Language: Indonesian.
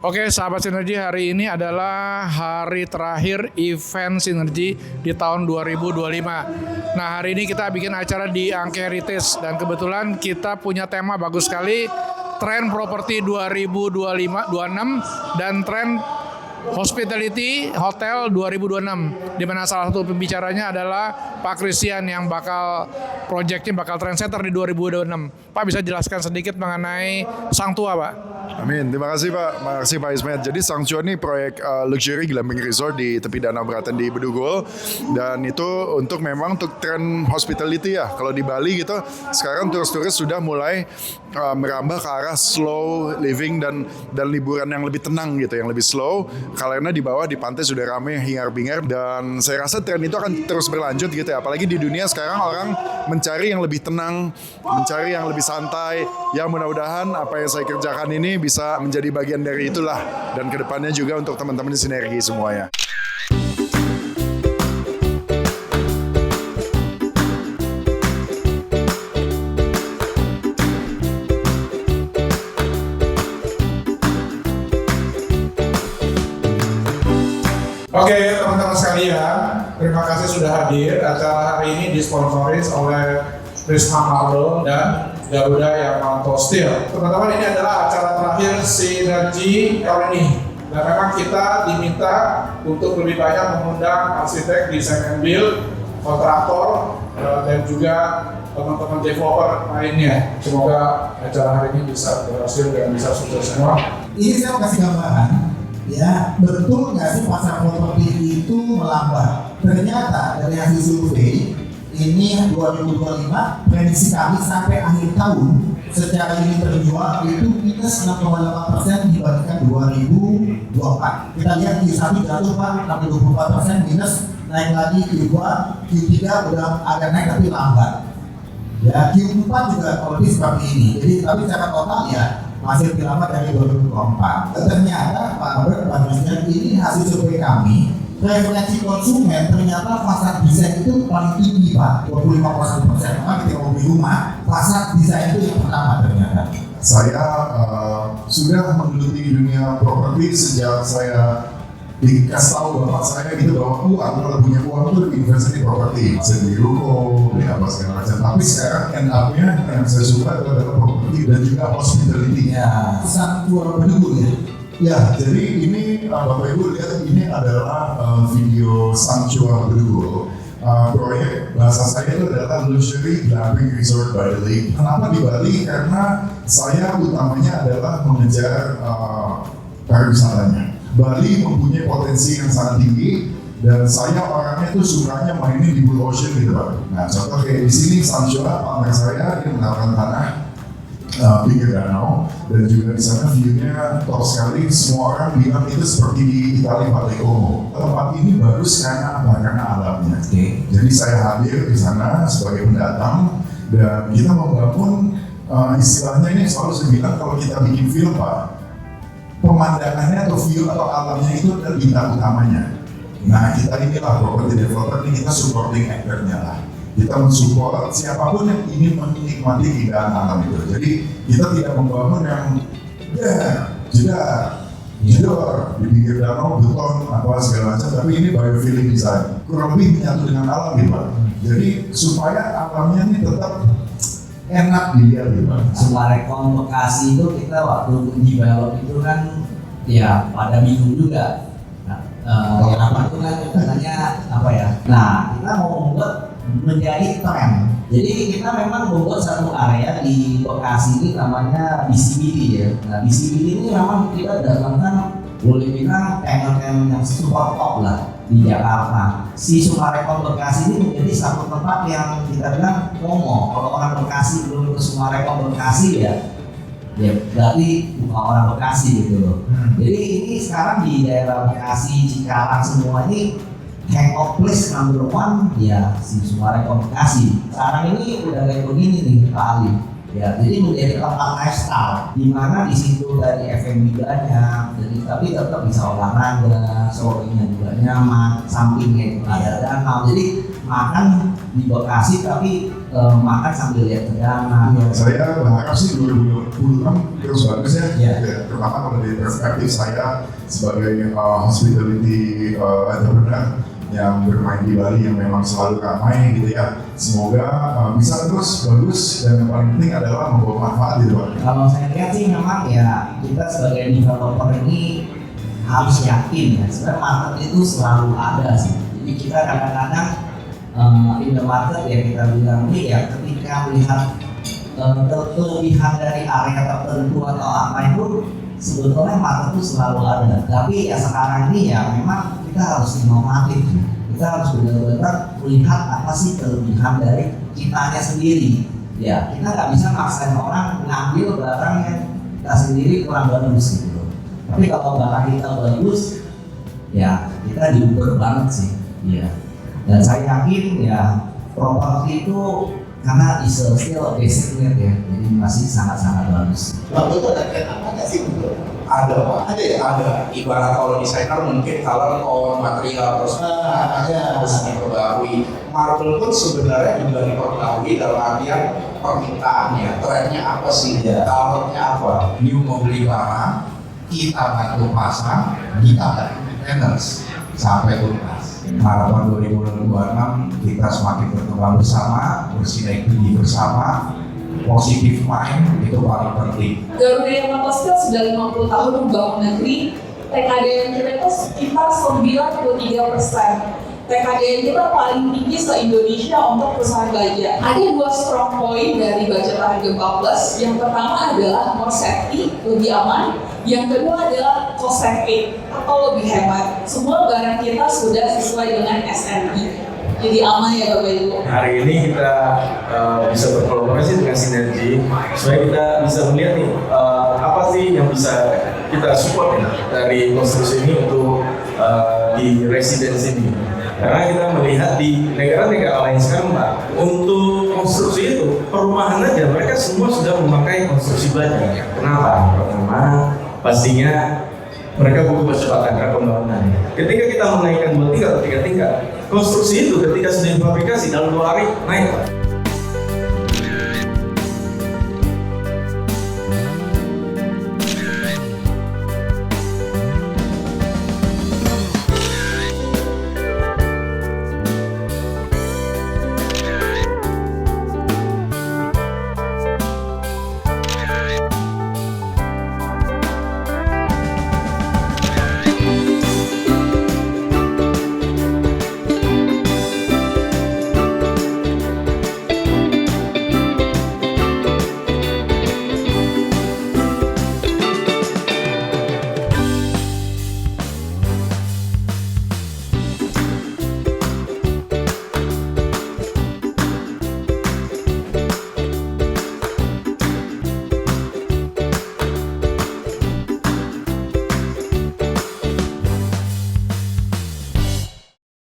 Oke, sahabat Sinergi, hari ini adalah hari terakhir event Sinergi di tahun 2025. Nah, hari ini kita bikin acara di Angke Heritage dan kebetulan kita punya tema bagus sekali, tren properti 2025-26 dan tren Hospitality Hotel 2026, di mana salah satu pembicaranya adalah Pak Christian yang proyeknya bakal trendsetter di 2026. Pak, bisa jelaskan sedikit mengenai Sang Tua, Pak? Amin, terima kasih Pak. Terima kasih Pak Ismet. Jadi Sang Tua ini proyek luxury glamping resort di tepi Danau Beratan di Bedugul, dan itu memang untuk tren hospitality ya. Kalau di Bali gitu, sekarang turis-turis sudah mulai merambah ke arah slow living dan liburan yang lebih tenang gitu, yang lebih slow. Karena di bawah di pantai sudah ramai hingar-bingar, dan saya rasa tren itu akan terus berlanjut gitu ya. Apalagi di dunia sekarang orang mencari yang lebih tenang, mencari yang lebih santai. Ya mudah-mudahan apa yang saya kerjakan ini bisa menjadi bagian dari itulah, dan kedepannya juga untuk teman-teman di Sinergi semuanya. Oke, teman-teman sekalian, terima kasih sudah hadir. Acara hari ini disponsori oleh Prisma Marble dan Garuda Yamato Steel. Teman-teman, ini adalah acara terakhir Sinergi tahun ini. Dan memang kita diminta untuk lebih banyak mengundang arsitek, desain and build, kontraktor, dan juga teman-teman developer lainnya. Semoga acara hari ini bisa berhasil dan bisa sukses semua. Ini saya mau kasih gambaran, ya, betul nggak sih pasar properti itu melambat? Ternyata dari hasil survei ini 2025 prediksi kami sampai akhir tahun secara unit terjual itu minus 6,8% dibandingkan 2024. Kita lihat Q1 jatuh Pak 6,24% minus, naik lagi Q2, Q3 udah agak naik tapi lambat. Ya, Q4 juga lebih seperti ini. Jadi tapi secara total ya masih lebih lama dari 2024. Ternyata Pak Presiden, ini hasil survei kami, preferensi konsumen ternyata fasad desain itu paling tinggi Pak, 25,1%. Maka ketika mau beli rumah, fasad desain itu yang pertama ternyata. Saya sudah menggeluti dunia properti sejak saya dikasih tahu bapak saya gitu bahwa kalau punya uang itu investasi di properti, saya beli ruko, beli apa segala macam. Tapi sekarang end-up-nya yang saya suka adalah properti dan juga hospitality. Ya, Sang Tua Bedugul ya. Ya, jadi ini Bapak Ibu lihat, ini adalah video Sang Tua Bedugul. Proyek bahasa saya itu adalah luxury glamping resort by the lake. Kenapa di Bali? Karena saya utamanya adalah mengejar pariwisatanya. Bali mempunyai potensi yang sangat tinggi, dan saya orangnya tuh sukanya mainin di Blue Ocean gitu Pak. Nah contoh kayak di sini Sang Tua, partner saya ini menawarkan tanah pinggir danau, dan juga di sana view-nya top sekali. Semua orang bilang itu seperti di Italia, Pantai Como. Tempat ini bagus karena apa? Karena alamnya. Jadi saya hadir di sana sebagai pendatang, dan kita membangun istilahnya ini selalu saya bilang kalau kita bikin film Pak, pemandangannya atau view atau alamnya itu adalah bintang utamanya. Nah kita inilah property developer ini, kita supporting actor-nya lah. Kita mensupport siapapun yang ingin menikmati keindahan alam itu. Jadi kita tidak membangun yang jedar di pinggir danau, beton, apa segala macam. Tapi ini biofeeling design, kurang lebih menyatu dengan alam gitu Pak. Jadi supaya alamnya ini tetap enak dilihat gitu Pak. Sumarekon Bekasi itu kita waktu develop itu kan ya pada bingung juga. Kenapa itu kan katanya apa ya? Nah kita mau membuat menjadi tren. Jadi kita memang membuat satu area di Bekasi ini namanya BCBD ya. Nah BCBD ini memang kita datangkan boleh bilang panel-panel yang super top lah di Jakarta. Si Sumarekon Bekasi ini menjadi satu tempat yang kita bilang promo. Kalau orang Bekasi belum ke Sumarekon Bekasi ya berarti bukan orang Bekasi gitu loh. Jadi ini sekarang di daerah Bekasi, Cikarang semua ini hangout place number one ya si Sumarekon Bekasi. Sekarang ini udah kayak begini nih Pak Ali. Ya, jadi menjadi tempat lifestyle di mana di situ dari F&B banyak, jadi tapi tetap bisa olahraga, sorenya juga nyaman, sampingnya itu ada danau, jadi makan di Bekasi tapi makan sambil lihat ke danau. Saya berharap sih 2020 terus bagus ya, Iya. ya, terutama kalau dari perspektif saya sebagai hospitality entrepreneur yang bermain di Bali yang memang selalu ramai gitu ya. Semoga bisa terus bagus dan yang paling penting adalah membawa manfaat di luar. Kalau saya lihat sih memang ya kita sebagai developer ini harus yakin ya sebenarnya market itu selalu ada sih. Jadi kita kadang-kadang in the market ya kita bilang ini ya ketika melihat kelebihan dari area tertentu atau apa itu sebetulnya market itu selalu ada. Tapi ya sekarang ini ya memang kita harus inovatif. Kita harus benar-benar melihat apa sih kelebihan dari kitanya sendiri. Ya, kita nggak bisa maksain orang ngambil barang yang kita sendiri kurang bagus gitu. Tapi kalau barang kita bagus, ya kita diukur banget sih. Iya. Dan saya yakin ya properti itu karena still basic need ya, jadi masih sangat-sangat bagus. Waktu itu ada tren apa nggak sih betul? Ada Pak, Ada ya? ada. Ibarat kalau desainer mungkin color tone, material terus Ada. harus diperbarui. Marble pun sebenarnya juga diperbarui dalam artian permintaannya, trennya apa sih, colornya apa. You mau beli barang, kita bantu pasang, kita bantu maintenance sampai tuntas. Harapan 2026 kita semakin berkembang bersama, bersinergi bersama, positif mind itu paling penting. Garuda yang Skill sudah 50 tahun membangun negeri. TKDN kita itu sekitar 93%. TKDN kita paling tinggi se-Indonesia untuk perusahaan baja. Ada 2 strong point dari Baja Tahan Gempa Plus. Yang pertama adalah more safety, lebih aman. Yang kedua adalah cost saving atau lebih hemat. Semua barang kita sudah sesuai dengan SNI. Jadi aman ya Bapak Ibu. Hari ini kita bisa berkolaborasi dengan Sinergi supaya kita bisa melihat nih apa sih yang bisa kita support ya dari konstruksi ini untuk di residence ini. Karena kita melihat di negara-negara lain sekarang Pak, untuk konstruksi itu perumahan aja mereka semua sudah memakai konstruksi baja. Kenapa? Pertama, pastinya mereka butuh percepatan pembangunan. Ketika kita menaikkan 2 tingkat atau 3 tingkat, konstruksi itu ketika sudah difabrikasi dalam 2 hari naik.